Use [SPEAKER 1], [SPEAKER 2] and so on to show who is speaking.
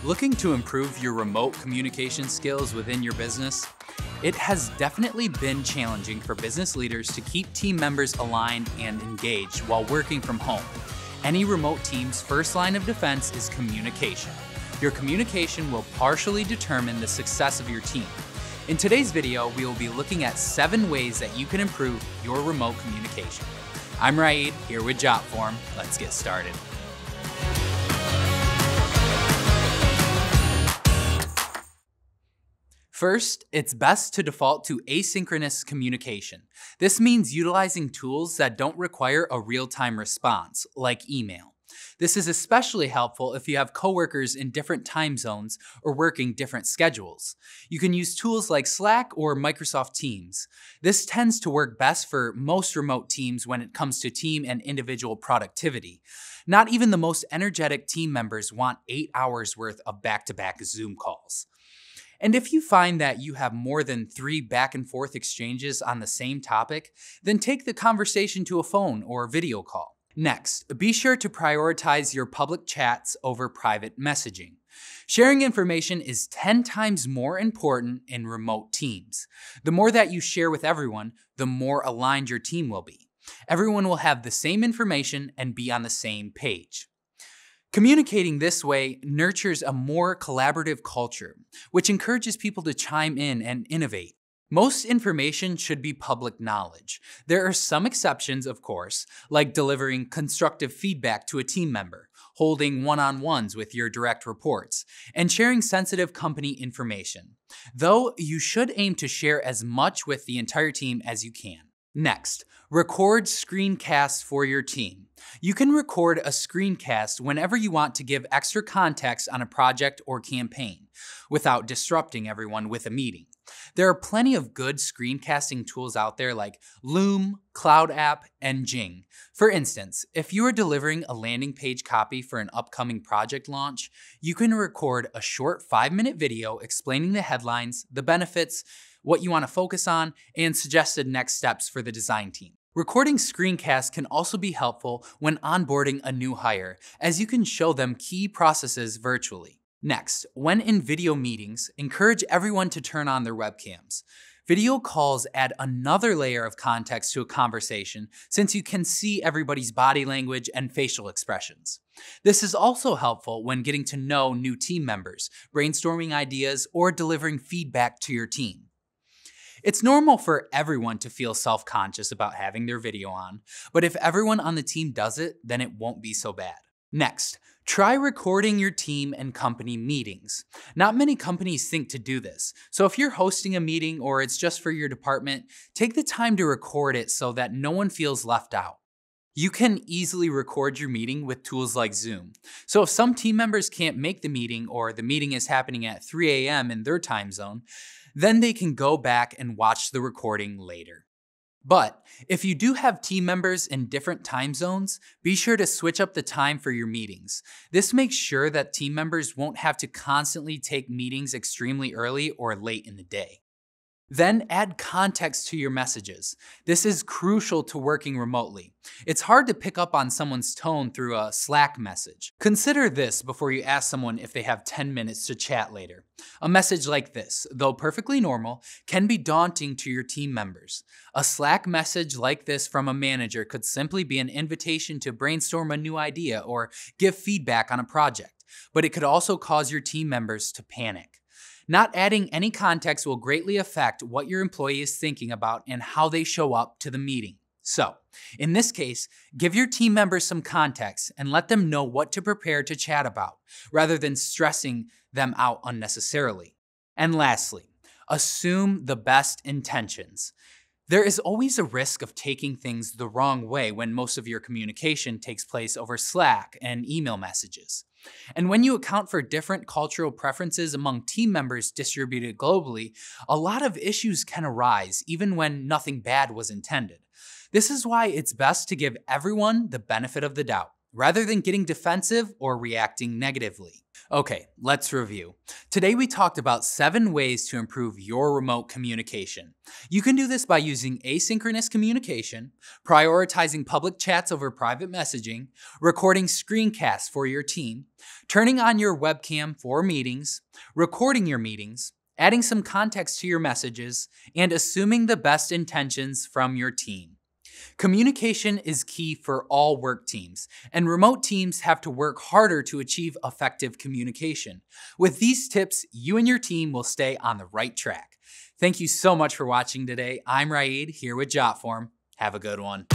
[SPEAKER 1] Looking to improve your remote communication skills within your business? It has definitely been challenging for business leaders to keep team members aligned and engaged while working from home. Any remote team's first line of defense is communication. Your communication will partially determine the success of your team. In today's video, we will be looking at 7 ways that you can improve your remote communication. I'm Raid, here with Jotform. Let's get started. First, it's best to default to asynchronous communication. This means utilizing tools that don't require a real-time response, like email. This is especially helpful if you have coworkers in different time zones or working different schedules. You can use tools like Slack or Microsoft Teams. This tends to work best for most remote teams when it comes to team and individual productivity. Not even the most energetic team members want 8 hours worth of back-to-back Zoom calls. And if you find that you have more than 3 back and forth exchanges on the same topic, then take the conversation to a phone or video call. Next, be sure to prioritize your public chats over private messaging. Sharing information is 10 times more important in remote teams. The more that you share with everyone, the more aligned your team will be. Everyone will have the same information and be on the same page. Communicating this way nurtures a more collaborative culture, which encourages people to chime in and innovate. Most information should be public knowledge. There are some exceptions, of course, like delivering constructive feedback to a team member, holding one-on-ones with your direct reports, and sharing sensitive company information. Though you should aim to share as much with the entire team as you can. Next, record screencasts for your team. You can record a screencast whenever you want to give extra context on a project or campaign, without disrupting everyone with a meeting. There are plenty of good screencasting tools out there like Loom, Cloud App, and Jing. For instance, if you are delivering a landing page copy for an upcoming project launch, you can record a short 5-minute video explaining the headlines, the benefits, what you want to focus on, and suggested next steps for the design team. Recording screencasts can also be helpful when onboarding a new hire, as you can show them key processes virtually. Next, when in video meetings, encourage everyone to turn on their webcams. Video calls add another layer of context to a conversation since you can see everybody's body language and facial expressions. This is also helpful when getting to know new team members, brainstorming ideas, or delivering feedback to your team. It's normal for everyone to feel self-conscious about having their video on, but if everyone on the team does it, then it won't be so bad. Next, try recording your team and company meetings. Not many companies think to do this, so if you're hosting a meeting or it's just for your department, take the time to record it so that no one feels left out. You can easily record your meeting with tools like Zoom. So if some team members can't make the meeting or the meeting is happening at 3 a.m. in their time zone, then they can go back and watch the recording later. But if you do have team members in different time zones, be sure to switch up the time for your meetings. This makes sure that team members won't have to constantly take meetings extremely early or late in the day. Then add context to your messages. This is crucial to working remotely. It's hard to pick up on someone's tone through a Slack message. Consider this before you ask someone if they have 10 minutes to chat later. A message like this, though perfectly normal, can be daunting to your team members. A Slack message like this from a manager could simply be an invitation to brainstorm a new idea or give feedback on a project, but it could also cause your team members to panic. Not adding any context will greatly affect what your employee is thinking about and how they show up to the meeting. So, in this case, give your team members some context and let them know what to prepare to chat about, rather than stressing them out unnecessarily. And lastly, assume the best intentions. There is always a risk of taking things the wrong way when most of your communication takes place over Slack and email messages. And when you account for different cultural preferences among team members distributed globally, a lot of issues can arise even when nothing bad was intended. This is why it's best to give everyone the benefit of the doubt. rather than getting defensive or reacting negatively. Okay, let's review. Today we talked about 7 ways to improve your remote communication. You can do this by using asynchronous communication, prioritizing public chats over private messaging, recording screencasts for your team, turning on your webcam for meetings, recording your meetings, adding some context to your messages, and assuming the best intentions from your team. Communication is key for all work teams, and remote teams have to work harder to achieve effective communication. With these tips, you and your team will stay on the right track. Thank you so much for watching today. I'm Raid here with Jotform. Have a good one.